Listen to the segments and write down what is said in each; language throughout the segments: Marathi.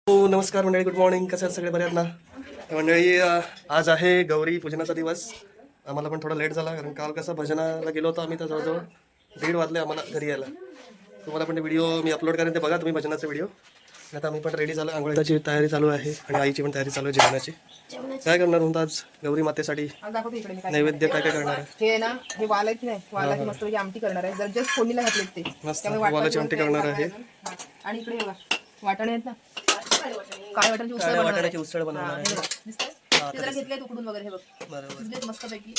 हो नमस्कार मंडळी, गुड मॉर्निंग. कसं सगळे बरे आहेत ना मंडळी? आज आहे गौरी पूजनाचा दिवस. आम्हाला पण थोडा लेट झाला कारण काल कसं भजनाला गेलो होतो आम्ही, तर जवळजवळ 1:30 वाजले आम्हाला घरी यायला. तुम्हाला पण व्हिडिओ मी अपलोड करेन, ते बघा तुम्ही भजनाचा व्हिडिओ. आता आम्ही पण रेडी झालो, आंघोळीची तयारी चालू आहे आणि आईची पण तयारी चालू आहे जेवणाची. काय करणार म्हणतो आज गौरी मातेसाठी नैवेद्य? काय काय करणार आहे? हे ना, हे वालाची नाही, वालाची मस्त आमटी करणार आहे. जर जस्ट फोडणीला घातलेत ते, मस्त वालाची आमटी करणार आहे. आणि इकडे बघा वाटाणे आहेत ना, काय वाटाण्याची उसळ बनवणार वाटाण्याची उसळ बनवणार आहे. दिसतंय? ते जरा घेतलंय उकडून वगैरे, हे बघ शिजलेत मस्त पैकी.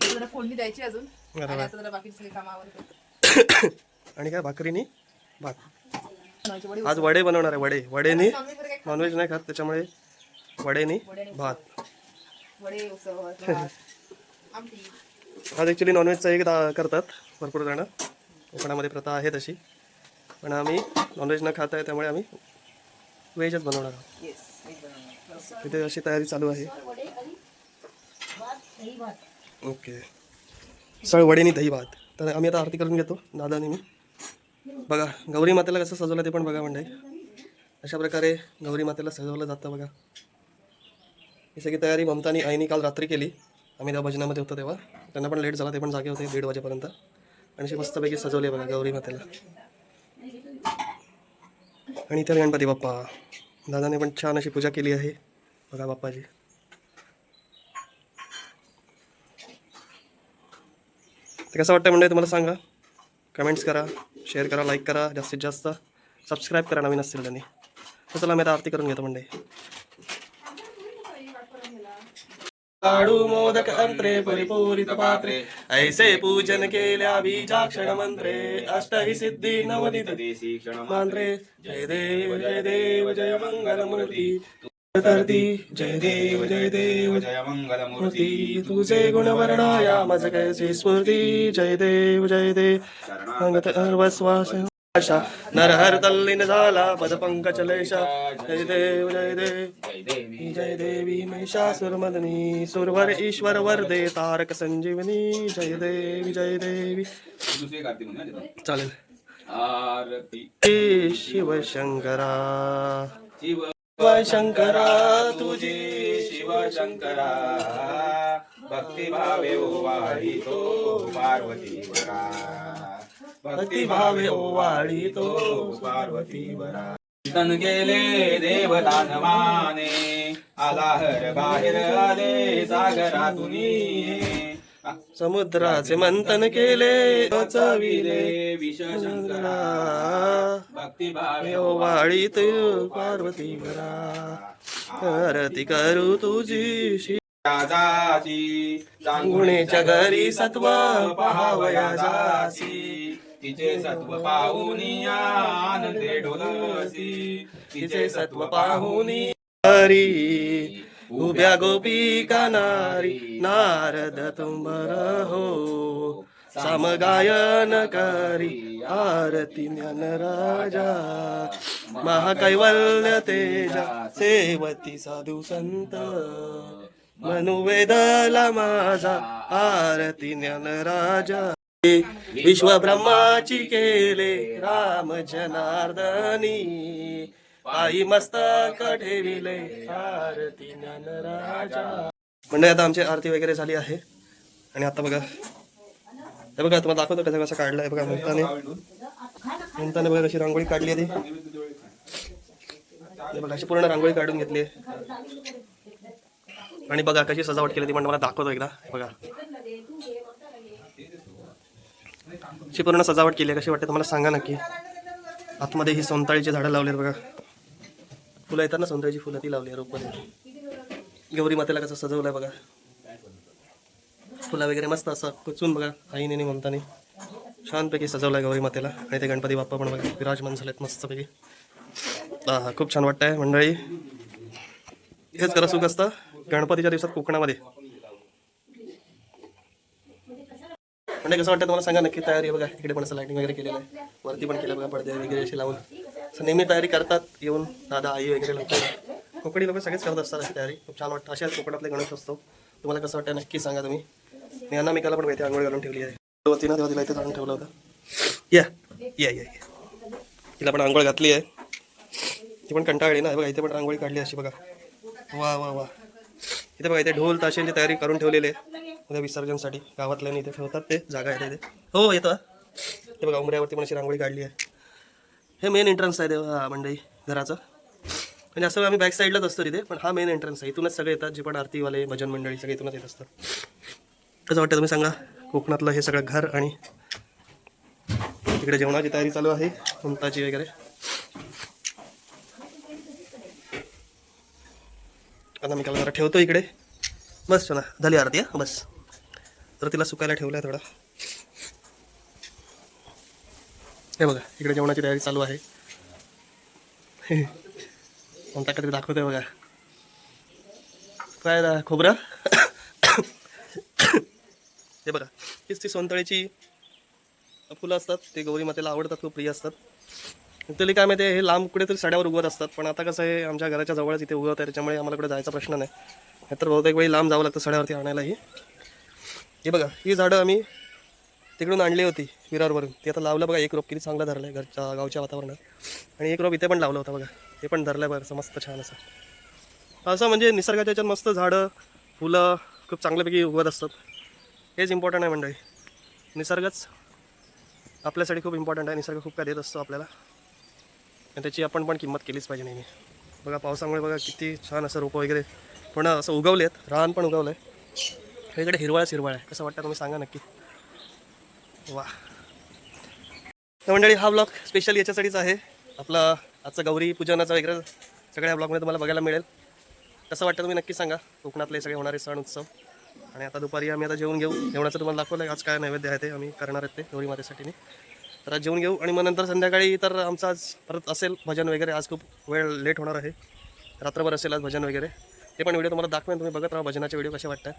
जरा फोडणी द्यायची अजून, आणि आता जरा बाकी सगळे कामावर. आणि काय भाकरीनी भात. आज वडे बनवणार आहे. वडेनी नॉनव्हेज नाही खात, त्याच्यामुळे वडेनी भात. वडे, उसळ, आमटी. आज ॲक्च्युली नॉनव्हेजचा एक करतात भरपूर जण, कोकणामध्ये प्रथा आहे तशी, पण आम्ही नॉनव्हेज न खात आहे त्यामुळे आम्ही व्हेजच बनवणार आहोत. तिथे अशी तयारी चालू आहे. ओके, सळ वडेनी दही भात. तर आम्ही आता आरती करून घेतो दादाने मी. बघा गौरी मातेला कसं सजवलं ते पण बघा मंडळी. अशा प्रकारे गौरी मातेला सजवलं जातं बघा. ही सगळी तयारी ममतानी आईनी काल रात्री केली. आम्ही त्या भजनामध्ये होतो तेव्हा, त्यांना पण लेट झाला, ते पण जागे होते 1:30 वाजेपर्यंत. आणि अशी मस्तपैकी सजवली बघा गौरी मातेला. आणि इथे गणपती बाप्पा, दादाने पण छान अशी पूजा केली आहे बघा बाप्पाची. ते कसं वाटतं म्हणजे तुम्हाला सांगा, कमेंट्स करा, शेअर करा, लाईक करा, जास्तीत जास्त सबस्क्राईब करा नवीन असतील त्यांनी. तर चला मी आता आरती करून घेतो म्हणजे. लाडू मोदक अंत्रे परिपूरित पात्रे, ऐसे पूजन केल्या बीजाक्षण मंत्रे, अष्टही सिद्धी नवनीत देसी क्षण मांत्रे. जय देव जय देव जय मंगल मूर्ती तरती, जय देव जय मंगल मूर्ती, तुझे गुण वर्णाया मज कैसी स्मृती. जय देव अंगत सर्वस्वास नरहर तल्लीन झाला पद पंकजलेशा. जय देव जय देवी महिषासुरमर्दिनी, सुरवर ईश्वर वरदे तारक संजीवनी. जय देवी चालेल. आरती शिव शंकरा शंकरा तुझी शिव शंकरा, भक्ती भावे ओवाळी तो पार्वती वरा, भक्ती भावे ओवाळी तो पार्वती वरा. कीर्तन गेले देवदानवाने, आला हर बाहेर आले सागरातुनी. समुद्राचे मंथन केले चविले विषशंकरा, भक्ती भावे ओवाळीत पार्वती वरा. आरती करू तुझी शिवाची, गुणेच्या घरी सत्व पहावया जासी. तिचे सत्व पाहुनी आनंदे डोलसी, तिचे सत्व पाहुनी हरी. उभ्या गोपिका नारी नारद तुंबर हो, सामगायन करी आरती ज्ञान राजा. महाकैवल्य तेजा सेवती साधू संत, मनुवेदला माझा आरती ज्ञान राजा. विश्व ब्रह्माची केले राम जनार्दनी, आई मस्तक ठेविले आरती ज्ञान राजा. म्हणजे आता आमची आरती वगैरे झाली आहे. आणि आता बघा, हे बघा तुम्हाला दाखवतो कसं कसं काढलं आहे बघा. म्हणताने बघा कशी रांगोळी काढली आहे ती बघा. अशी पूर्ण रांगोळी काढून घेतली आहे. आणि बघा कशी सजावट केली ती पण मला दाखवतो एकदा. बघा अशी पूर्ण सजावट केली आहे. कशी वाटते तुम्हाला सांगा नक्की. आतमध्ये ही सोनताळीची झाडं लावली आहेत बघा. फुलं येतात ना सोनताळीची फुलं, ती लावली आहे रोपमध्ये. गौरी मातेला कसं सजवलं आहे बघा. फुलं वगैरे मस्त असं कुचून बघा आईने म्हणताने छानपैकी सजवलं आहे गौरी मातेला. आणि ते गणपती बाप्पा पण बघा विराजमान झालेत मस्तपैकी. हा खूप छान वाटतं आहे मंडळी. हेच खरं सुख असतं गणपतीच्या दिवसात कोकणामध्ये. म्हणजे कसं वाटतं तुम्हाला सांगा नक्की. तयारी बघा इकडे पण असं लाईटिंग वगैरे केलेलं आहे, वरती पण केलं बघा, पडदे वगैरे असे लावून. असं नेहमी तयारी करतात येऊन दादा आई वगैरे लोक. कोकणी लोक सगळेच करत असतात अशी तयारी. खूप छान वाटतं. अशाच कोकणातले गणेश असतो. तुम्हाला कसं वाटतं नक्की सांगा तुम्ही. मी अनामिकाला पण माहिती आंघोळ घालून ठेवली आहे. तेव्हा तिला इथे जाऊन ठेवलं होतं. या या या तिला पण आंघोळ घातली आहे. ती पण कंटाळली ना. बघा इथे पण रांगोळी काढली अशी बघा. वा वा वा. इथे बघा इथे ढोल ताशांची तयारी करून ठेवलेली आहे उद्या विसर्जनसाठी. गावातल्या इथे ठेवतात ते, जागा आहे तिथे. हो येतं. हे बघा उमऱ्यावरती पण अशी रांगोळी काढली आहे. हे मेन एंट्रन्स आहे देवा मंडळी घराचं. म्हणजे असं आम्ही बॅक साईडलाच असतो तिथे, पण हा मेन एंट्रन्स आहे. इथूनच सगळे येतात, जे पण आरतीवाले भजन मंडळी सगळे इथूनच येत असतात. कसं वाटतं तुम्ही सांगा, कोकणातलं हे सगळं घर. आणि इकडे जेवणाची तयारी चालू आहे ममताची वगैरे. आता मी जरा ठेवतो इकडे. बस ना झाली आरती. हा बस. तर तिला सुकायला ठेवलं आहे थोडा. हे बघा इकडे जेवणाची तयारी चालू आहे. ममता काहीतरी दाखवतोय बघा. काय खोबरं. हे बघा हीच ती सोनतळेची फुलं असतात. ते गौरी मातेला आवडतात, खूप प्रिय असतात. ॲक्च्युली काय माहिती आहे, हे लांब कुठेतरी सड्यावर उगवत असतात. पण आता कसं आहे, आमच्या घराच्या जवळच इथे उगवत आहे, त्याच्यामुळे आम्हाला कुठे जायचा प्रश्न नाही. नाहीतर बहुतेक वेळी लांब जावं लागतं सड्यावरती आणायलाही. हे बघा ही झाडं आम्ही तिकडून आणली होती विरारवरून. ती आता लावलं बघा. एक रोप किती चांगलं धरलं आहे घरच्या गावच्या वातावरणात. आणि एक रोप इथे पण लावलं होतं बघा. हे पण धरलं आहे बरं मस्त छान असं म्हणजे निसर्गाच्या याच्यात मस्त झाडं फुलं खूप चांगल्यापैकी उगवत असतात. हेच इम्पॉर्टंट आहे मंडळी. निसर्गच आपल्यासाठी खूप इम्पॉर्टंट आहे. निसर्ग खूप काय देत असतो आपल्याला, आणि त्याची आपण पण किंमत केलीच पाहिजे नेहमी. बघा पावसामुळे बघा किती छान असं रोपं वगैरे पण असं उगवले आहेत. रान पण उगवलं आहे. इकडे हिरवळच हिरवळ आहे. कसं वाटतं तुम्ही सांगा नक्की. वा मंडळी, हा ब्लॉग स्पेशल याच्यासाठीच आहे. आपला आजचं गौरी पूजनाचा वगैरे सगळ्या ब्लॉगमध्ये तुम्हाला बघायला मिळेल. कसं वाटतं तुम्ही नक्की सांगा. कोकणातले सगळे होणारे सण उत्सव. आणि आता दुपारी आम्ही आता जेवून घेऊ. जेवणाचं तुम्हाला दाखवलं आहे आज काय नैवेद्य आहे ते आम्ही करणार आहेत ते गौरी मातेसाठी. तर आज जेवून घेऊ आणि मग नंतर संध्याकाळी तर आमचं आज परत असेल भजन वगैरे. आज खूप वेळ लेट होणार आहे, रात्रभर असेल आज भजन वगैरे. ते पण व्हिडिओ तुम्हाला दाखवेन, तुम्ही बघत राहा भजनाचे व्हिडिओ कसे वाटतात.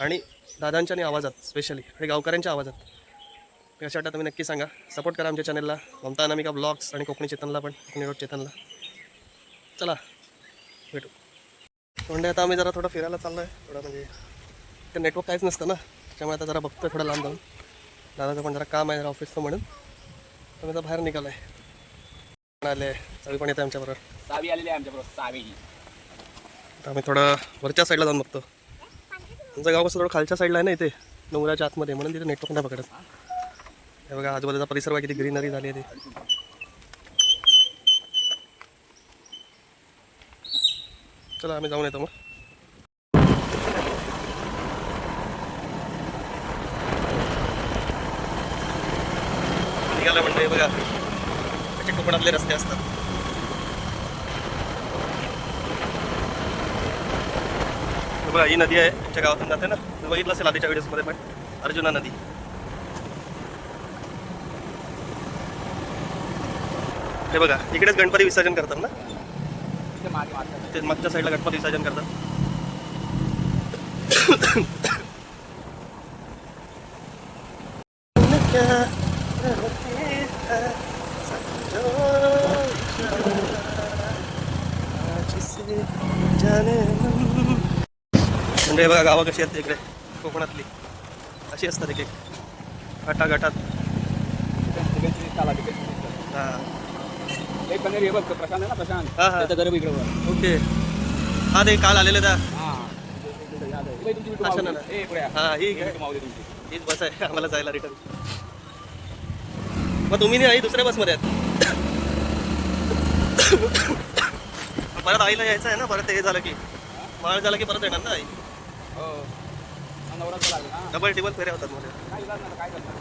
आणि दादांच्या आणि आवाजात स्पेशली आणि गावकऱ्यांच्या आवाजात कशा वाटतं तुम्ही नक्की सांगा. सपोर्ट करा आमच्या चॅनलला, ममता अनामिका ब्लॉग्स आणि कोकणी चेतनला पण, कोकणी रोड चेतनला. चला भेटू. म्हणजे आता आम्ही जरा थोडं फिरायला चाललो आहे. थोडं म्हणजे ते नेटवर्क काहीच नसतं ना, त्याच्यामुळे आता जरा बघतोय थोडं लांब जाऊन. दादाचं पण जरा काम आहे जरा ऑफिसचं म्हणून. तर मी आता बाहेर निघालो आहे. आले चावी पण येते आमच्याबरोबर. सावी आलेली आहे आमच्याबरोबर. सावी तर आम्ही थोडं वरच्या साईडला जाऊन बघतो. आमचं गाव कसं थोडं खालच्या साईडला आहे ना, इथे डोंगराच्या आतमध्ये, म्हणून तिथे नेटवर्क नाही पकडत. हे बघा आजूबाजूचा परिसर बघा किती ग्रीनरी झाली आहे ती. चला आम्ही जाऊन येतो मग. निघालं म्हणजे बघा त्याचे कोकणातले रस्ते असतात. बघा ही नदी आहे, आमच्या गावातून जाते ना. बघितलं असेल आधीच्या व्हिडिओजमध्ये पण, अर्जुना नदी. हे बघा इकडेच गणपती विसर्जन करतात ना, ते मागच्या साईडला गणपती विसर्जन करतात. म्हणजे बघा गावं कशी आहेत इकडे कोकणातली, अशी असतात एक एक गटागटात. हां एक कनेरी बघ प्रशांत आहे ना, प्रशांत. हां हां त्याचं घर इकडे बघ. ओके. हां ते काल आलेले त्या. हां तुमची बिटू असं मावली. ना. ए इकडे या. हां ही बिटू मावली तुमची. हीच बस आहे आम्हाला जायला रिटर्न. मग तुम्ही नाही आई दुसऱ्या बसमध्ये आहेत. परत आईला यायचं आहे ना, परत हे झालं की माळ झालं की परत येणार ना आई. हो नवरात्र लागेल ना. डबल टिबल फेऱ्या होतात मध्ये. काय इलाज नाही, काय करणार.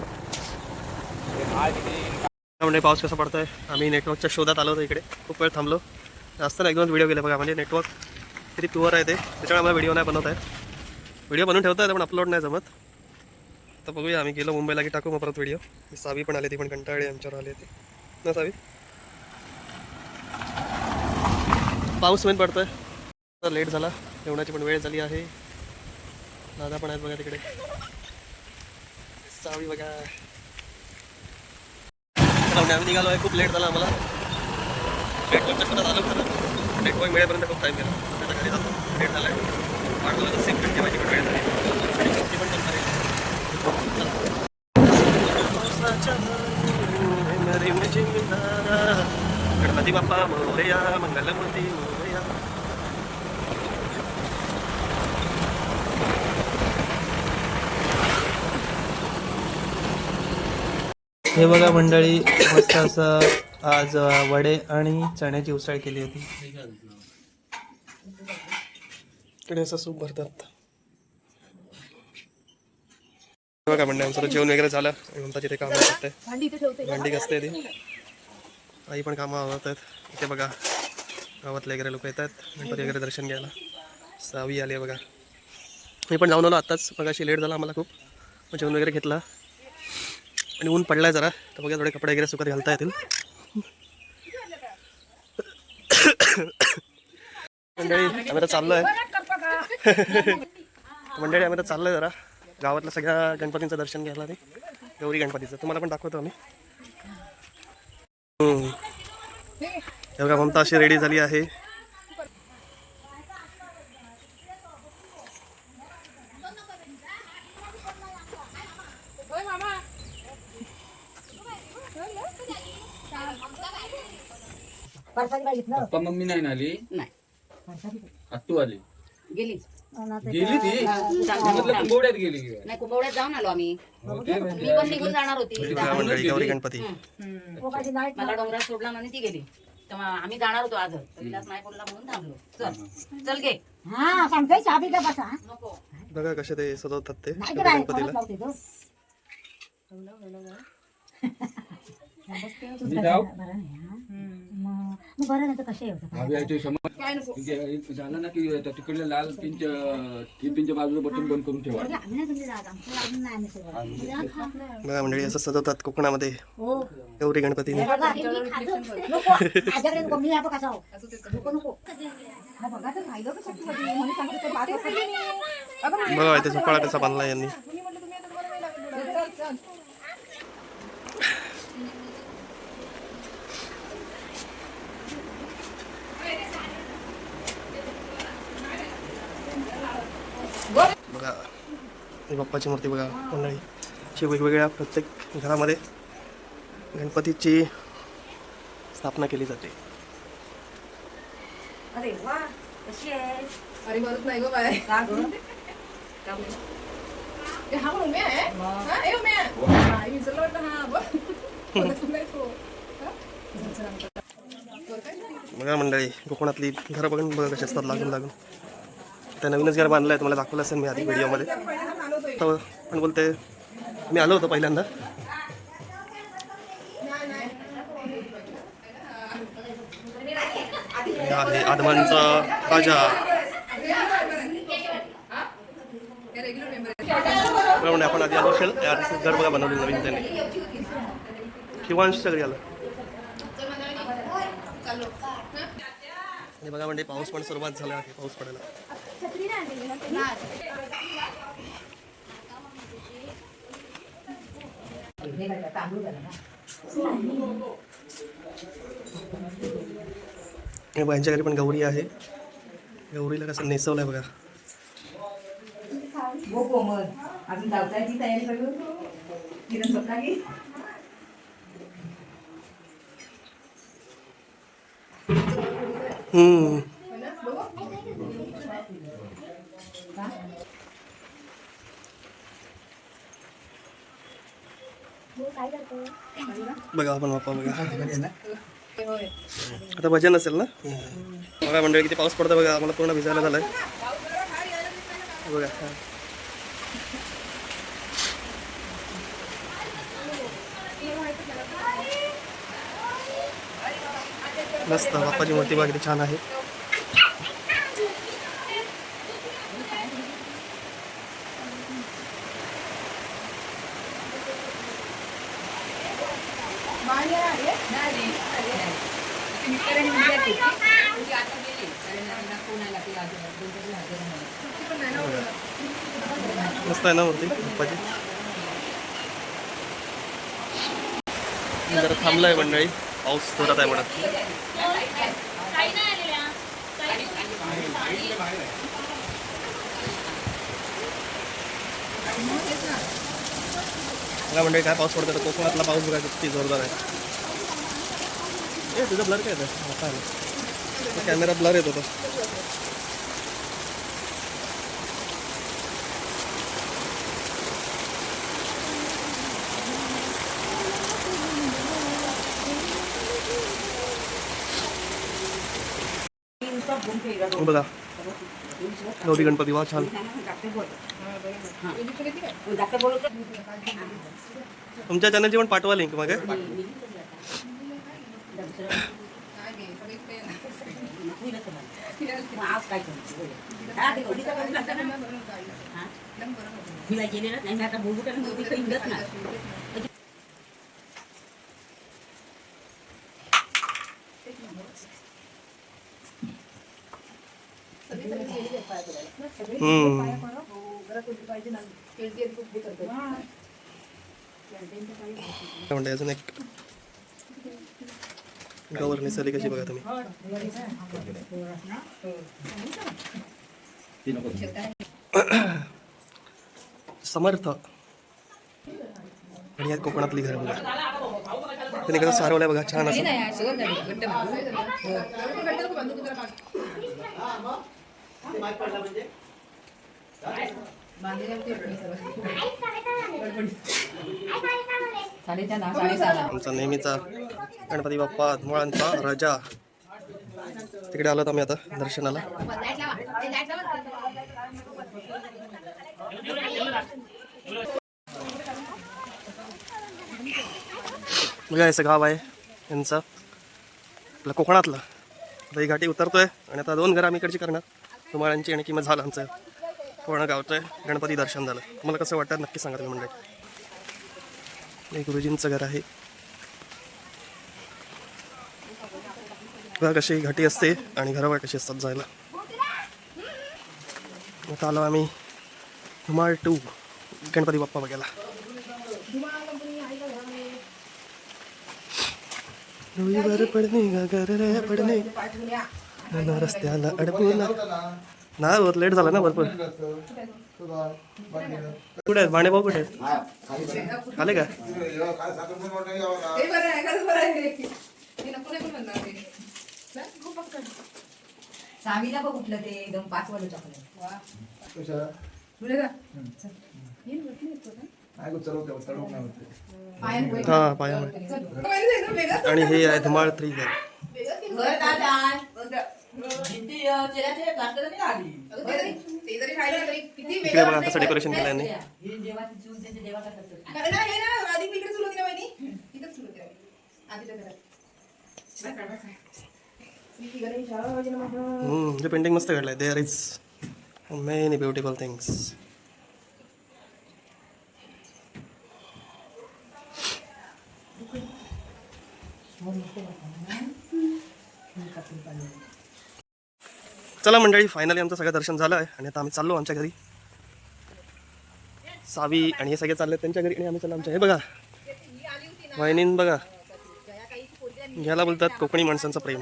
आज किती म्हणजे पाऊस कसा पडतोय. आम्ही नेटवर्कच्या शोधात आलो होतो इकडे, खूप वेळ थांबलो. जास्त नाही, 1-2 व्हिडिओ गेले बघा. म्हणजे नेटवर्क किती प्युअर आहे ते, त्याच्यामुळे आम्हाला व्हिडिओ नाही बनवत आहे. व्हिडिओ बनवून ठेवता येतं पण अपलोड नाही जमत. तर बघूया आम्ही गेलो मुंबईला की टाकू मग परत व्हिडिओ. सावी पण आली, ती पण कंटाळी आमच्यावर आली होती ना सावी. पाऊस मेन पडतोय, तर लेट झाला. जेवणाची पण वेळ झाली आहे. दादा पण आहेत बघा तिकडे. सावी बघा. आम्ही निघालो आहे, खूप लेट झाला आम्हाला. नेटवर्कच्या शोधात आलो खरं, नेटवर्क मिळेपर्यंत खूप टाईम गेला. आता घरी जातो, लेट झाला आहे. वाढवलं सेम ठेवायची पण वेळ झाली आणि चौथी पण करणार आहे. गणपती गणपती बाप्पा मोरया, मंगलमूर्ती मोरया. हे बघा मंडळी, मस्त असं आज वडे आणि चण्याची उसळ केली होती. इकडे असं सूप भरतात. बघा मंडळी, आमचं जेवण वगैरे झालं आणि म्हणतात तिथे कामं करते, भांडी इथे ठेवते. भांडी घासते ती. आई पण कामं आवडतात. इथे बघा गावातले वगैरे लोक येतात गणपती वगैरे दर्शन घ्यायला. सावी आली आहे बघा. मी पण जाऊन आलो आत्ताच, मग अशी लेट झाला आम्हाला खूप. मग जेवण वगैरे घेतला आणि ऊन पडलाय जरा, तर बघा थोडे कपडे वगैरे सुकत घालता येतील. मंडळी आम्ही आता चाललोय मंडळी आम्ही आता चाललोय जरा गावातल्या सगळ्या गणपतींचं दर्शन घ्यायला. ते गौरी गणपतीचं तुम्हाला पण दाखवतो आम्ही. हे बघा ममता अशी रेडी झाली आहे. पप्पा मम्मी नाही ना आली, नाही आत्तू आली. गेली गेली ती म्हटलं कुंभवड्यात गेली की काय? नाही कुंभवड्यात जाऊन आलो आम्ही. हो, ते मी पण निघून जाणार होती. हे बघा मंडळी गौरी गणपती. मला डोंगरात सोडला आणि ती गेली. तेव्हा आम्ही जाणार होतो आज, विलास नाही बोलला म्हणून थांबलो. चल चल घे. हा सांगतोय चाबी का बसा नको बघा कसे ते सजवतात ते नाही गौरी काय गणपतीला. मी जाऊ मग बरं नाही तर कसे होतं भाभी आहे ते समज काय नको. ते झालं ना की तिकडल्या लाल पिनच्या बाजूला बटन बंद करून ठेवा. आम्ही नाही तुमची जात आमचं लागून नाही आम्ही सगळं. बघा मंडळी असं सजवतात कोकणामध्ये हो गौरी गणपतीने. बघा, नको माझ्याकडे नको, मी आपण कसा हो नको नको हा बघा तर राहिलं कसं तू कधी म्हणून सांगत होते, 5 वाजता गेली. अगं बघा इथे झोपाळा कसा बांधला यांनी. तुम्ही म्हटलं तुम्ही आता तुम्हाला वेळ लागतो. चल चल. बघा ही बाप्पाची मूर्ती बघा मंडळी. अशी वेगवेगळ्या प्रत्येक घरामध्ये गणपतीची स्थापना केली जाते. अरे वा कशी आहे अरे मरत नाही गो बाय. का गं ए, हा पण उम्या आहे. हा, ए उम्या. हा, मी विसरलं वाटलं. हा बघ. बघत नाही तो. हा? चल, चल, आमचं. वर काय नाही. बघा मंडळी कोकणातली घरं बघून बघा कशी असतात लागून लागून. त्या नवीनच घर बांधलं आहे, तुम्हाला दाखवलं असेल मी आधी व्हिडिओमध्ये. तर पण बोलते मी आलो होतो पहिल्यांदा. हे आहे आदमांचा राजा. हे रेग्युलर मेंबर आहे. बरोबर आपण आधी आलो असेल घर बघा बनवली नवीन त्याने. किंवांशच्या घरी आलं. चाललो. हे बघा म्हणजे पाऊस पण सुरुवात झाला आहे पाऊस पडायला. हे बघा यांच्या घरी पण गौरी आहे. गौरीला कसं नेसवलंय बघा. हो कोमल अजून जायची तयारी करू किरण बघा की बघा आपण बाप्पा बघा. आता भजन असेल ना. बघा मंडळी किती पाऊस पडतो बघा. आम्हाला पूर्ण भिजायला झालंय बघा. मस्त बाप्पाची मूर्ती बघा किती छान आहे. मस्त आहे ना मूर्ती बाप्पाची. जरा थांबलाय मंडळी पाऊस जोरात आहे म्हणत. बघा मंडळी काय पाऊस पडतो. कोकणातला पाऊस बघा किती जोरदार आहे. तुझा ब्लर काय येतं आता आलं कॅमेरा ब्लर येत होता. हो बघा गौरी गणपती वा छान. तुमच्या चॅनलची पण पाठवा लिंक मग आज काय मी गेलेलं नाही मी आता बोलू कारण नव्हती काही मिळत नाही. अजून एक गौर निसर्ग कशी बघा तुम्ही. समर्थ आणि यात कोकणातली घर बघा त्यांनी कसं सारवलंय बघा छान असं. आमचा नेहमीचा गणपती बाप्पा मुळांचा राजा तिकडे आलो आम्ही आता दर्शनाला. बघा असं गाव आहे यांचं आपलं कोकणातलं. आता ही घाटी उतरतोय आणि आता 2 घरं आम्ही इकडची करणार धुमाळांची आणि किंमत झालं आमचं पूर्ण गावचं गणपती दर्शन झालं. तुम्हाला कसं वाटतं नक्की सांगा तुम्ही मंडळी. हे गुरुजींचं घर आहे बघा कशी घाटी असते आणि घरावर कशी असतात जायला. आता आलो आम्ही धुमाळ 2 गणपती बाप्पा बघायला. डोळीवर पडणे गागर पडणे रस्त्याला अडकून नाही होत लेट झाला ना भरपूर. कुठे आहेत भाणे भाऊ कुठे आहेत आले का. सावीला बघ उठलं ते एकदम 5 वाजता चॉकलेट हा पायामुळे. आणि हे आहे धुमाळ 3 घर. इकडे बघा कसं डेकोरेशन केलं यांनी. जे पेंटिंग मस्त काढलंय. There is many beautiful things. चला मंडळी फायनली आमचं सगळं दर्शन झालं आहे आणि आता आम्ही चाललो आमच्या घरी. सावी आणि हे सगळे चालले त्यांच्या घरी आणि आम्ही चाललो आमच्या. हे बघा वहिनीन बघा घ्यायला बोलतात कोकणी माणसांचं प्रेम.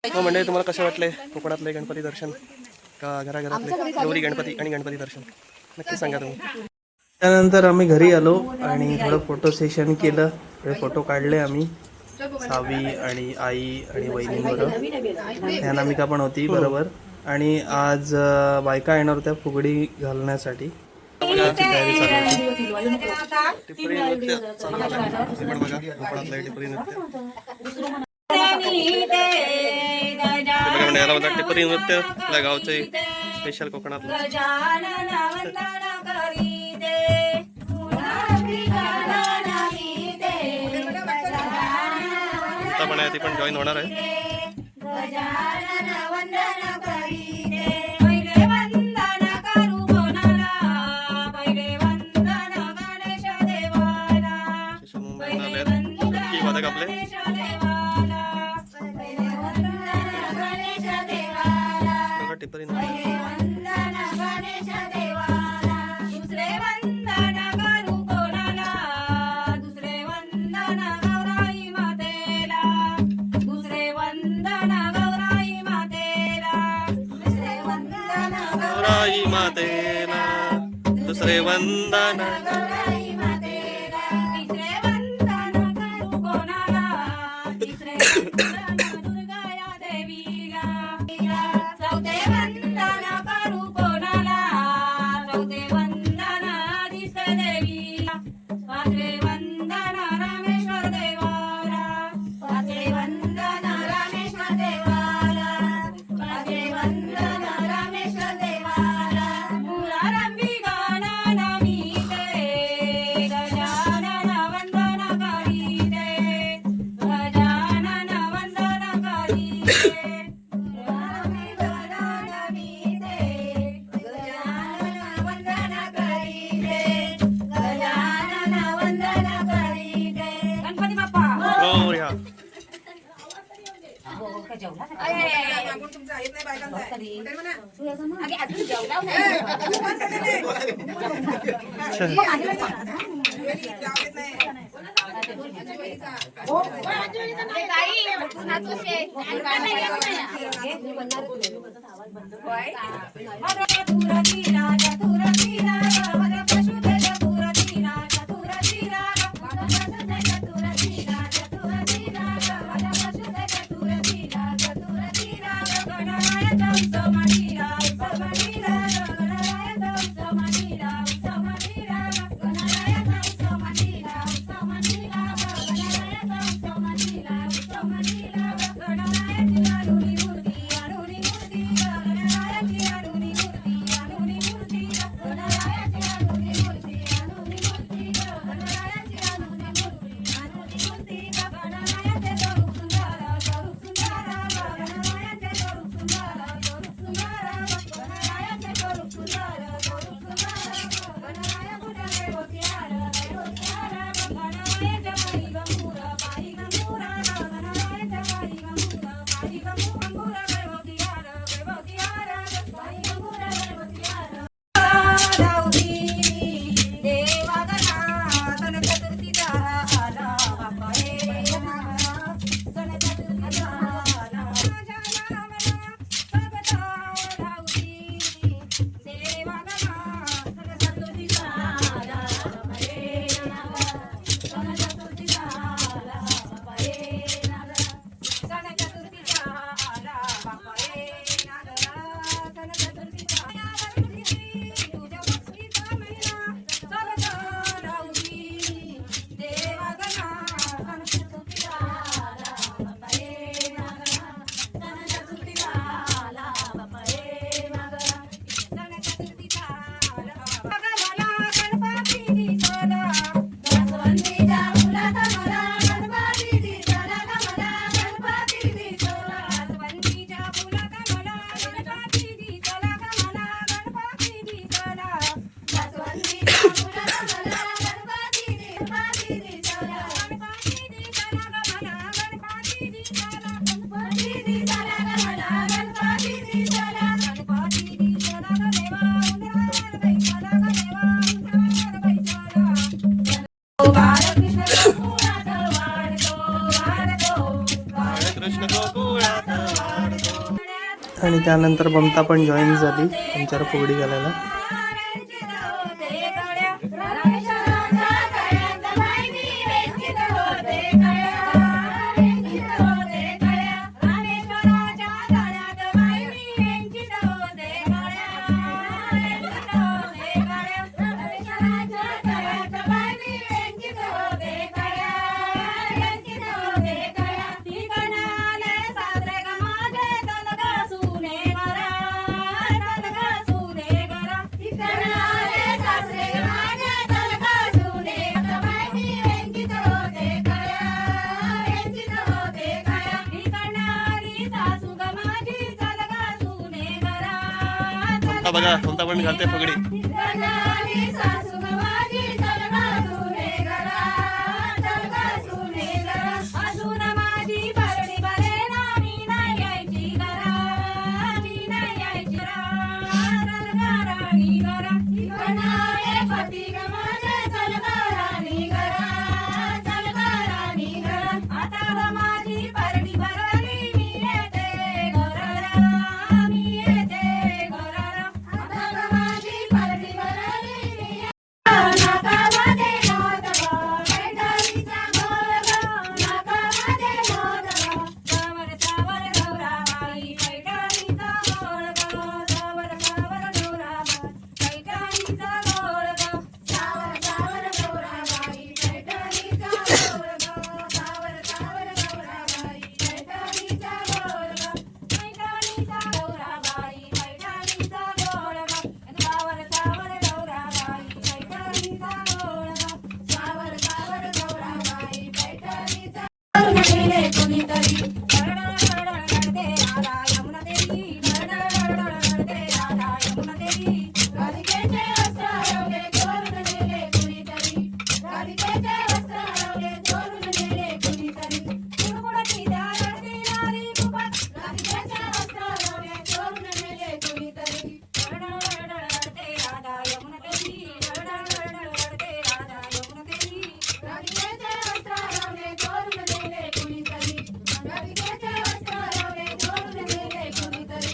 हो मंडळी तुम्हाला कसे वाटले कोकणातले गणपती दर्शन का घराघरातले गौरी गणपती आणि गणपती दर्शन नक्की सांगा तुम्ही. त्यानंतर आम्ही घरी आलो आणि थोडं फोटो सेशन केलं. फोटो काढले आम्ही सावी आणि आई आणि वहिनींबरोबर. ह्यानामिका पण होती बरोबर. आणि आज बायका येणार होत्या फुगडी घालण्यासाठी. तयारी चालू होती. टिपरी नृत्य चालू होतं. पण बघा कोकणातलं टिपरी नृत्य. याला म्हणतात टिपरी नृत्य आपल्या गावचे स्पेशल कोकणातलं. आता पण ती पण जॉईन होणार आहे. वादक आपले टिपरी मातेला दुसरे वंदन गौराई मातेला. तिसरे वंदन करू कोणाला? तिसरे वंदन दुर्गा या देवीला. चौथे वंदन करू कोणाला? चौथे वंदन दिसते देवीला. पाचवे वंदन रामेश्वर देवाला. पाचवे वंदन रामेश्वर देवाला. पाचवे वंदन रामेश्वर देवाला. मुरारंभी गाणं नमिते गजानन वंदन करीते. गजानन वंदन करीते. मुरारंभी गाणं नमिते गजानन वंदन करीते. गजानन वंदन करीते. गणपती बाप्पा गौऱ्या हो का जेवला का? मागून तुमचं आहेत नाही बायकांचं आहे. तरी. कुठे म्हणा? अगे अजून जेवला नाही. लावलेत नाही. कृष्ण गोकुळात वाढतो. आणि त्यानंतर ममता पण जॉईन झाली त्यांच्यावर फुगडी घालायला. बघा कोणता पण घालते फुगडी. नेले कोणीतरी रडते राधा यमुना देवी रडते राधा यमुना देवी राधिकेचे वस्त्र हरवले चोरून नेले कोणीतरी राधिकेचे वस्त्र हरवले चोरून नेले कोणीतरी कुडकुडती त्या रडती नारी खूपच राधिकेचे वस्त्र हरवले चोरून नेले कोणीतरी रडते राधा यमुना देवी रडते राधा यमुना देवी राधिकेचे वस्त्र हरवले चोरून नेले कोणीतरी राधिकेचे वस्त्र हरवले चोरून नेले कोणीतरी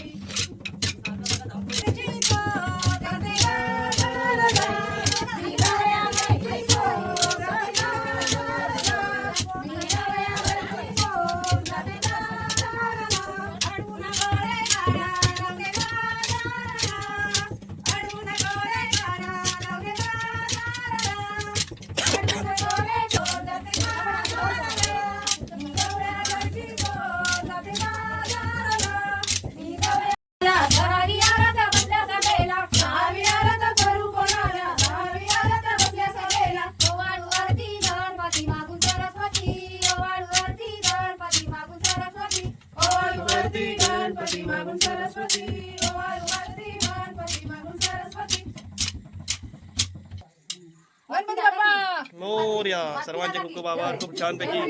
मोरया. सर्वांचे खूप खूप आभार. खूप छानपैकी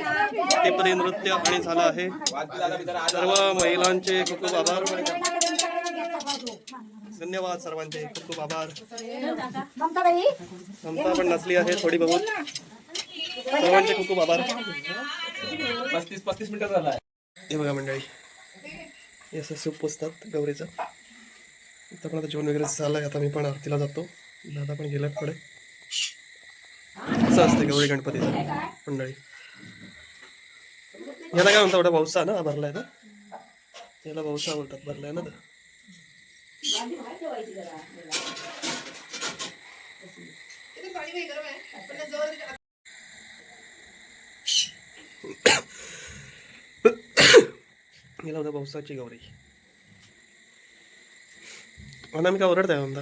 टिपरी नृत्य आणि झालं आहे. सर्व महिलांचे खूप खूप आभार. धन्यवाद सर्वांचे खूप खूप आभार. ममता पण नसली आहे थोडी बहुत. सर्वांचे खूप खूप आभार. 35 मिनिटं झाला. हे बघा मंडळी, हे असं सूप पोचतात गौरीचं. आता पण आता जेवण वगैरे झालं. आता मी पण आरतीला जातो. दादा पण गेला पुढे. असं असते गौरी गणपतीचं मंडळी. याला काय म्हणतात, एवढा भाऊसा ना भरलाय ना, याला भाऊसा बोलतात, भरलाय ना तर. याला होता भाऊसाची गौरी. अनामिका ओरडताय म्हणता.